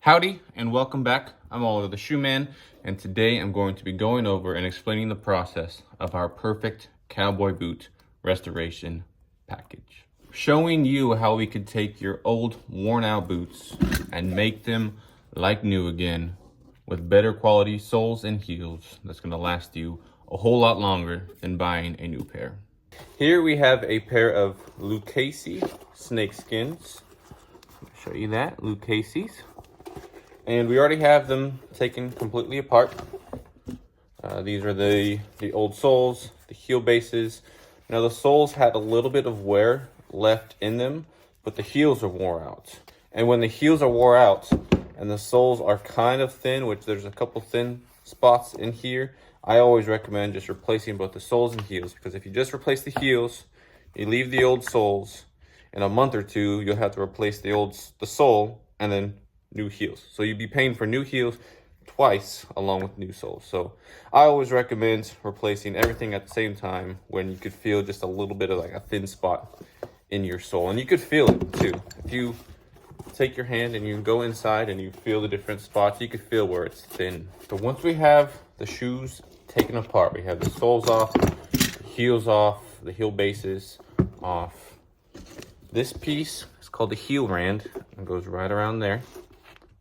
Howdy and welcome back. I'm Oliver the Shoe Man, and today I'm going to be going over and explaining the process of our perfect cowboy boot restoration package. Showing you how we could take your old worn out boots and make them like new again with better quality soles and heels that's going to last you a whole lot longer than buying a new pair. Here we have a pair of Lucchese snake skins. Show you that, Lucchese's. And we already have them taken completely apart. These are the old soles, the heel bases. Now the soles had a little bit of wear left in them, but the heels are wore out. And when the heels are wore out and the soles are kind of thin, which there's a couple thin spots in here, I always recommend just replacing both the soles and heels, because if you just replace the heels, you leave the old soles, in a month or two, you'll have to replace the sole and then new heels. So you'd be paying for new heels twice along with new soles. So I always recommend replacing everything at the same time when you could feel just a little bit of like a thin spot in your sole. And you could feel it too. If you take your hand and you go inside and you feel the different spots, you could feel where it's thin. So once we have the shoes taken apart, we have the soles off, the heels off, the heel bases off. This piece is called the heel rand and goes right around there,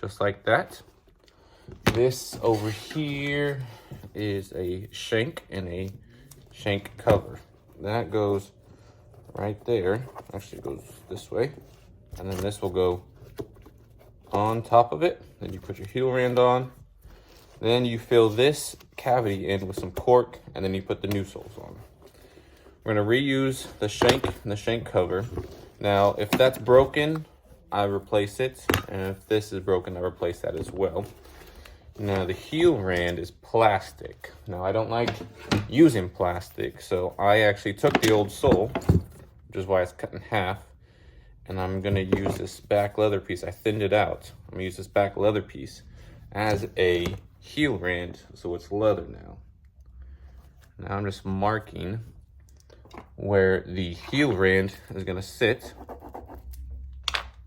just like that. This over here is a shank and a shank cover. That goes right there. Actually, it goes this way. And then this will go on top of it. Then you put your heel rand on. Then you fill this cavity in with some cork, and then you put the new soles on. We're gonna reuse the shank and the shank cover. Now, if that's broken, I replace it, and if this is broken, I replace that as well. Now, the heel rand is plastic. Now, I don't like using plastic, so I actually took the old sole, which is why it's cut in half, and I'm gonna use this back leather piece. I thinned it out. I'm gonna use this back leather piece as a heel rand, so it's leather now. Now, I'm just marking where the heel rand is gonna sit.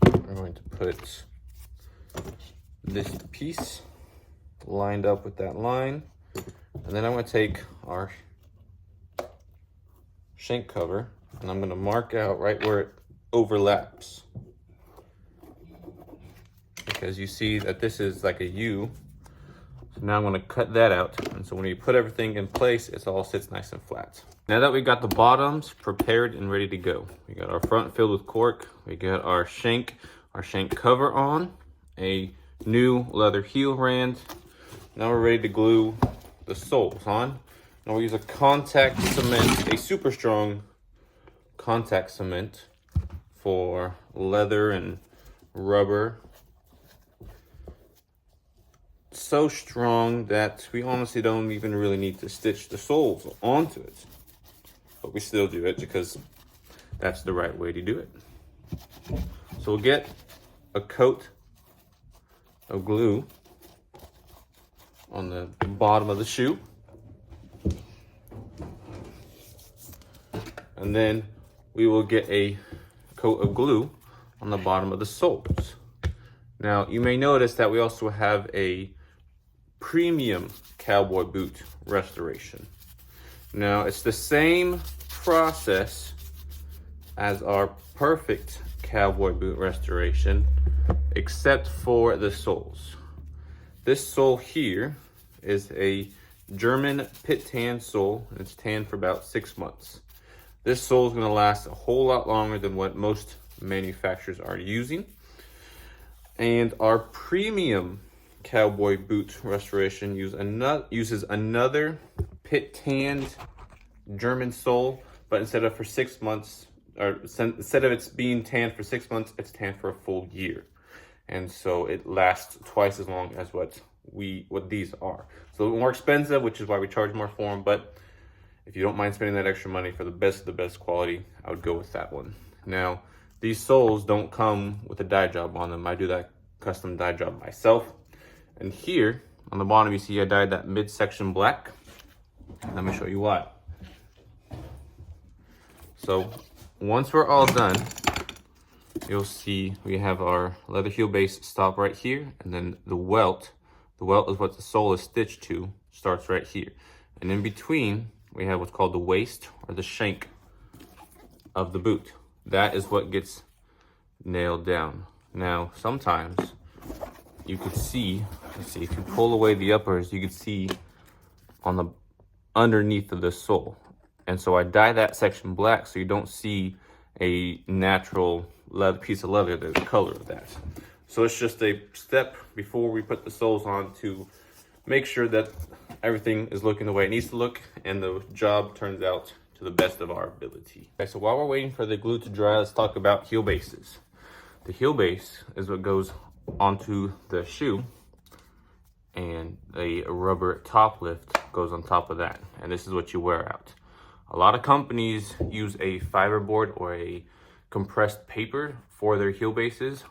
We're going to put this piece lined up with that line. And then I'm going to take our shank cover and I'm going to mark out right where it overlaps. Because you see that this is like a U. So now I'm going to cut that out. And so when you put everything in place, it all sits nice and flat. Now that we got the bottoms prepared and ready to go, we got our front filled with cork, we got our shank cover on, a new leather heel rand. Now we're ready to glue the soles on. Now we use a contact cement, a super strong contact cement for leather and rubber. So strong that we honestly don't even really need to stitch the soles onto it. But we still do it because that's the right way to do it. So we'll get a coat of glue on the bottom of the shoe. And then we will get a coat of glue on the bottom of the soles. Now, you may notice that we also have a premium cowboy boot restoration. Now, it's the same process as our perfect cowboy boot restoration, except for the soles. This sole here is a German pit tan sole, and it's tan for about 6 months. This sole is going to last a whole lot longer than what most manufacturers are using. And our premium cowboy boot restoration uses another pit tanned German sole, but instead of for 6 months, or instead of it's being tanned for 6 months, it's tanned for a full year. And so it lasts twice as long as what these are. So a little more expensive, which is why we charge more for them. But if you don't mind spending that extra money for the best of the best quality, I would go with that one. Now, these soles don't come with a dye job on them. I do that custom dye job myself. And here on the bottom, you see I dyed that midsection black. Let me show you why. So once we're all done, you'll see we have our leather heel base stop right here, and then the welt is what the sole is stitched to, starts right here. And in between, we have what's called the waist or the shank of the boot. That is what gets nailed down. Now, sometimes you could see, let's see, if you pull away the uppers, you could see on the underneath of the sole. And so I dye that section black so you don't see a natural leather piece of leather, the color of that. So it's just a step before we put the soles on to make sure that everything is looking the way it needs to look and the job turns out to the best of our ability. Okay, so while we're waiting for the glue to dry, let's talk about heel bases. The heel base is what goes onto the shoe, and a rubber top lift goes on top of that, and this is what you wear out. A lot of companies use a fiberboard or a compressed paper for their heel bases,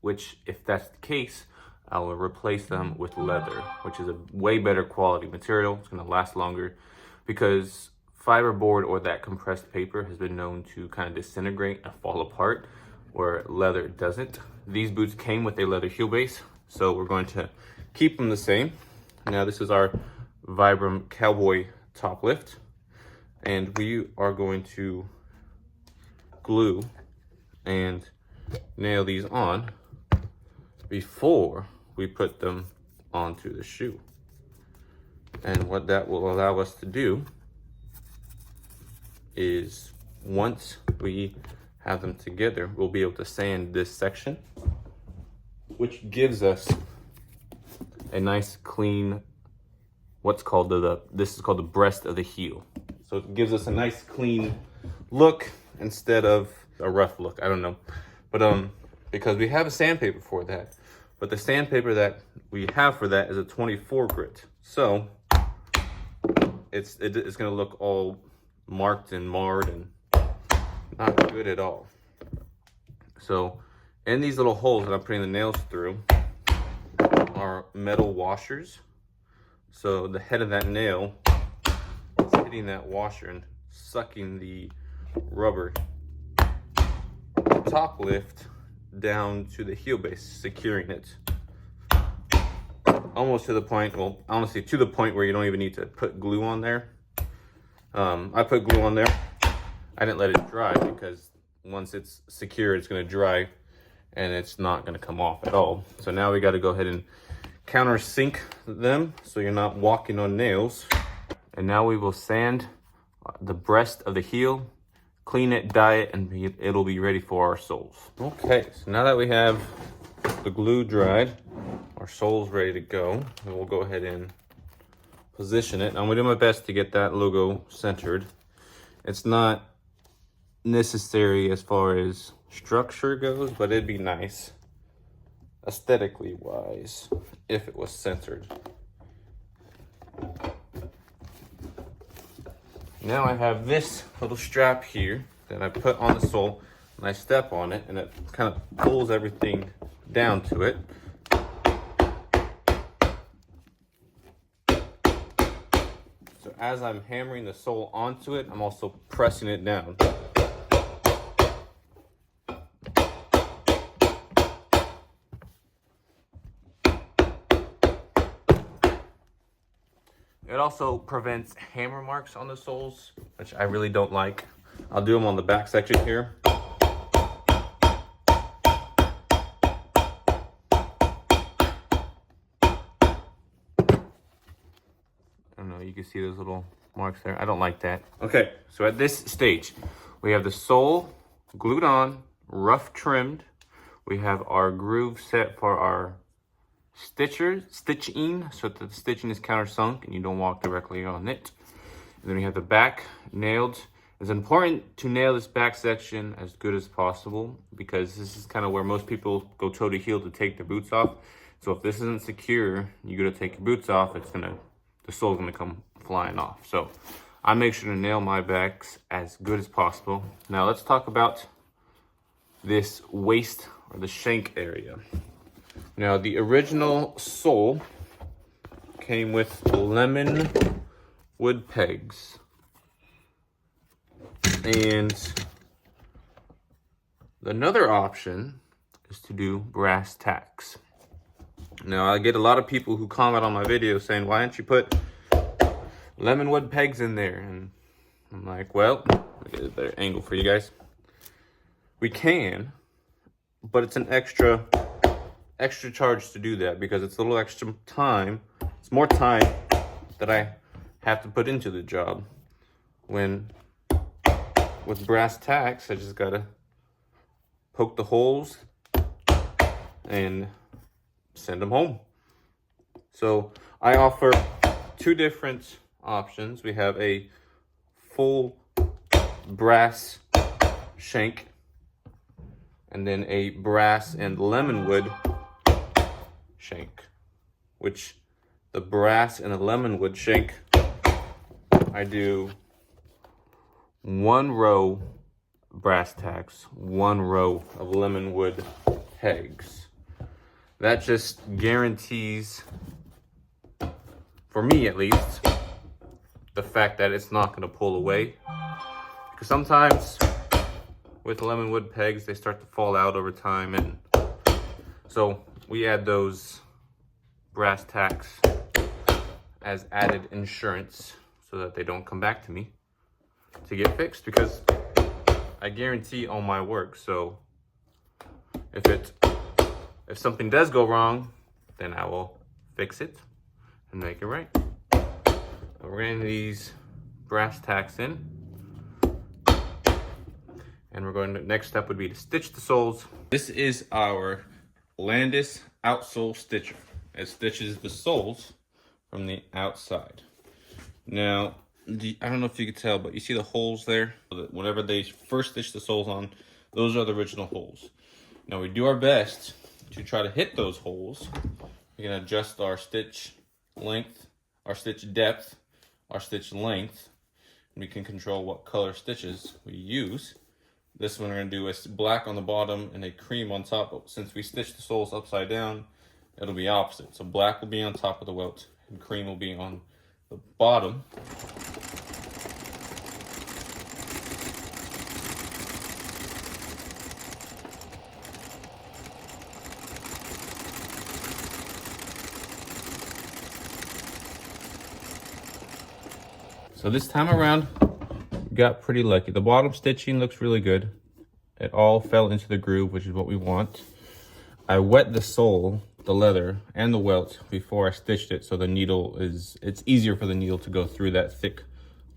which, if that's the case, I will replace them with leather, which is a way better quality material. It's going to last longer because fiberboard or that compressed paper has been known to kind of disintegrate and fall apart, where leather doesn't. These boots came with a leather heel base, so we're going to keep them the same. Now this is our Vibram Cowboy top lift, and we are going to glue and nail these on before we put them onto the shoe. And what that will allow us to do is, once we have them together, we'll be able to sand this section, which gives us a nice clean, what's called this is called the breast of the heel. So it gives us a nice clean look instead of a rough look. I don't know, but because we have a sandpaper for that, but the sandpaper that we have for that is a 24 grit. So it's gonna look all marked and marred and not good at all. So in these little holes that I'm putting the nails through are metal washers. So the head of that nail is hitting that washer and sucking the rubber top lift down to the heel base, securing it. Almost to the point, well, honestly, to the point where you don't even need to put glue on there. I put glue on there. I didn't let it dry because once it's secured, it's going to dry and it's not going to come off at all. So now we got to go ahead and countersink them so you're not walking on nails. And now we will sand the breast of the heel, clean it, dye it, and it'll be ready for our soles. Okay, so now that we have the glue dried, our sole's ready to go, and we'll go ahead and position it. I'm gonna do my best to get that logo centered. It's not necessary as far as structure goes, but it'd be nice aesthetically wise if it was centered. Now I have this little strap here that I put on the sole, and I step on it and it kind of pulls everything down to it. So as I'm hammering the sole onto it, I'm also pressing it down. It also prevents hammer marks on the soles, which I really don't like. I'll do them on the back section here. I don't know, you can see those little marks there. I don't like that. Okay, so at this stage, we have the sole glued on, rough trimmed. We have our groove set for our stitching, so that the stitching is countersunk and you don't walk directly on it. And then we have the back nailed. It's important to nail this back section as good as possible because this is kind of where most people go toe to heel to take their boots off. So if this isn't secure, you go to take your boots off, the sole's gonna come flying off. So I make sure to nail my backs as good as possible. Now let's talk about this waist or the shank area. Now, the original sole came with lemon wood pegs. And Another option is to do brass tacks. Now, I get a lot of people who comment on my videos saying, why don't you put lemon wood pegs in there? And I'm like, well, let me get a better angle for you guys. We can, but it's an extra charge to do that because it's a little extra time. It's more time that I have to put into the job. When with brass tacks, I just gotta poke the holes and send them home. So I offer two different options. We have a full brass shank and then a brass and lemon wood shank, which the brass and the lemon wood shank, I do one row brass tacks, one row of lemon wood pegs. That just guarantees, for me at least, the fact that it's not going to pull away. Because sometimes with lemon wood pegs, they start to fall out over time, and so we add those brass tacks as added insurance so that they don't come back to me to get fixed, because I guarantee all my work. So if something does go wrong, then I will fix it and make it right. We're getting these brass tacks in, and we're going to, next step would be to stitch the soles. This is our Landis outsole stitcher. It stitches the soles from the outside. Now, I don't know if you can tell, but you see the holes there? Whenever they first stitch the soles on, those are the original holes. Now we do our best to try to hit those holes. We can adjust our stitch length, our stitch depth, our stitch length. And we can control what color stitches we use. This one we're going to do is black on the bottom and a cream on top. But since we stitched the soles upside down, it'll be opposite. So black will be on top of the welt and cream will be on the bottom. So this time around, we got pretty lucky. The bottom stitching looks really good. It all fell into the groove, which is what we want. I wet the sole, the leather, and the welt before I stitched it, so the needle it's easier for the needle to go through that thick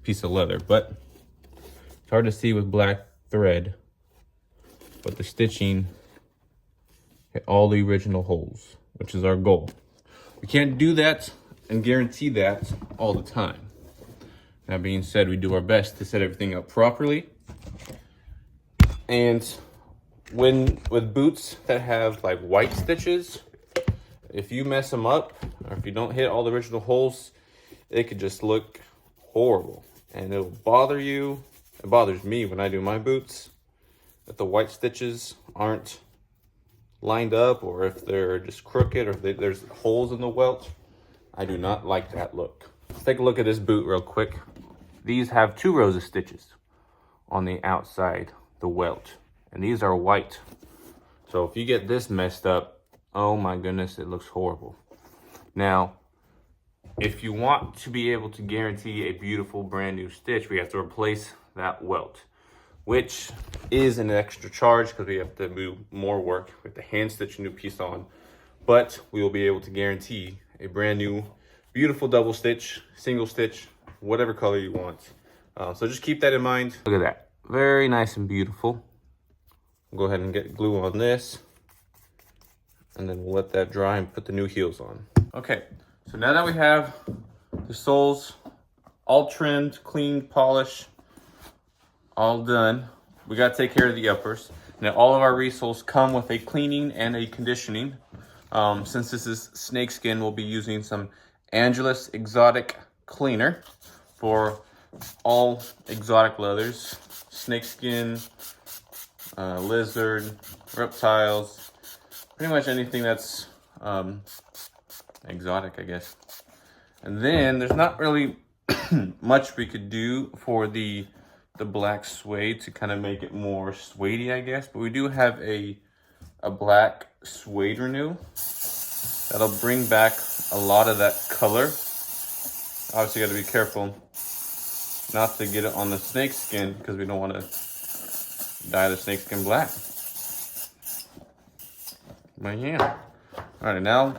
piece of leather. But it's hard to see with black thread, but the stitching hit all the original holes, which is our goal. We can't do that and guarantee that all the time. That being said, we do our best to set everything up properly. And with boots that have like white stitches, if you mess them up, or if you don't hit all the original holes, it could just look horrible. And it'll bother you. It bothers me when I do my boots, that the white stitches aren't lined up, or if they're just crooked, or if there's holes in the welt. I do not like that look. Let's take a look at this boot real quick. These have 2 rows of stitches on the outside, the welt, and these are white. So if you get this messed up, oh my goodness, it looks horrible. Now, if you want to be able to guarantee a beautiful brand new stitch, we have to replace that welt, which is an extra charge because we have to do more work. We have to hand stitch a new piece on, but we will be able to guarantee a brand new, beautiful double stitch, single stitch, whatever color you want. So just keep that in mind. Look at that, very nice and beautiful. We'll go ahead and get glue on this, and then we'll let that dry and put the new heels on. Okay, so now that we have the soles all trimmed, cleaned, polished, all done, we got to take care of the uppers. Now all of our resoles come with a cleaning and a conditioning. Since this is snakeskin, we'll be using some Angelus Exotic Cleaner for all exotic leathers, snakeskin, lizard, reptiles, pretty much anything that's exotic, I guess. And then there's not really much we could do for the the black suede to kind of make it more suede-y, I guess. But we do have a black suede renew that'll bring back a lot of that color. Obviously, got to be careful not to get it on the snake skin because we don't want to dye the snake skin black. But yeah. All right, now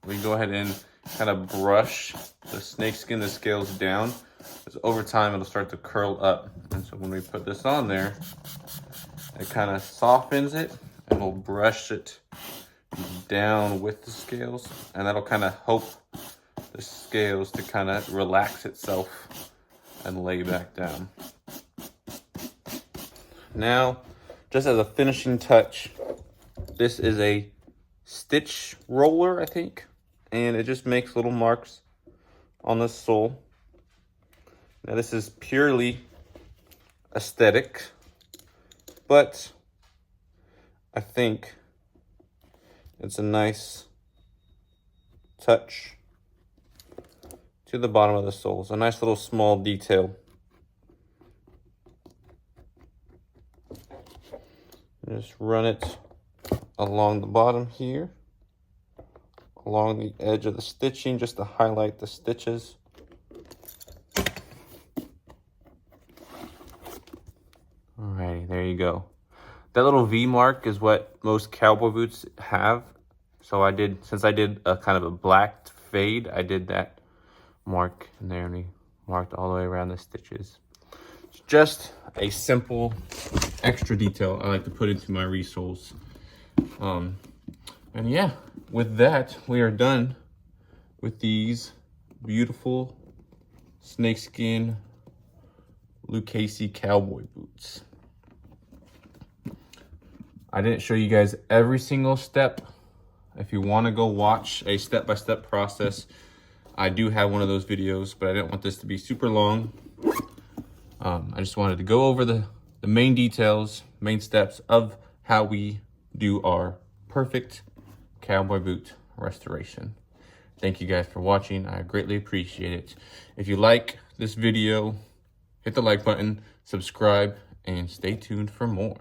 we go ahead and kind of brush the snake skin, the scales down. Because over time, it'll start to curl up. And so when we put this on there, it kind of softens it and we'll brush it down with the scales. And that'll kind of help the scales to kind of relax itself and lay back down. Now, just as a finishing touch, this is a stitch roller, I think, and it just makes little marks on the sole. Now, this is purely aesthetic, but I think it's a nice touch to the bottom of the sole. It's a nice little small detail. Just run it along the bottom here, along the edge of the stitching, just to highlight the stitches. Alrighty, there you go. That little V mark is what most cowboy boots have. So since I did a kind of a black fade, I did that mark in there, and we marked all the way around the stitches. It's just a simple extra detail I like to put into my resoles. And yeah, with that, we are done with these beautiful snakeskin Lucchese cowboy boots. I didn't show you guys every single step. If you want to go watch a step-by-step process, I do have one of those videos, but I didn't want this to be super long. I just wanted to go over the main details, main steps of how we do our perfect cowboy boot restoration. Thank you guys for watching. I greatly appreciate it. If you like this video, hit the like button, subscribe, and stay tuned for more.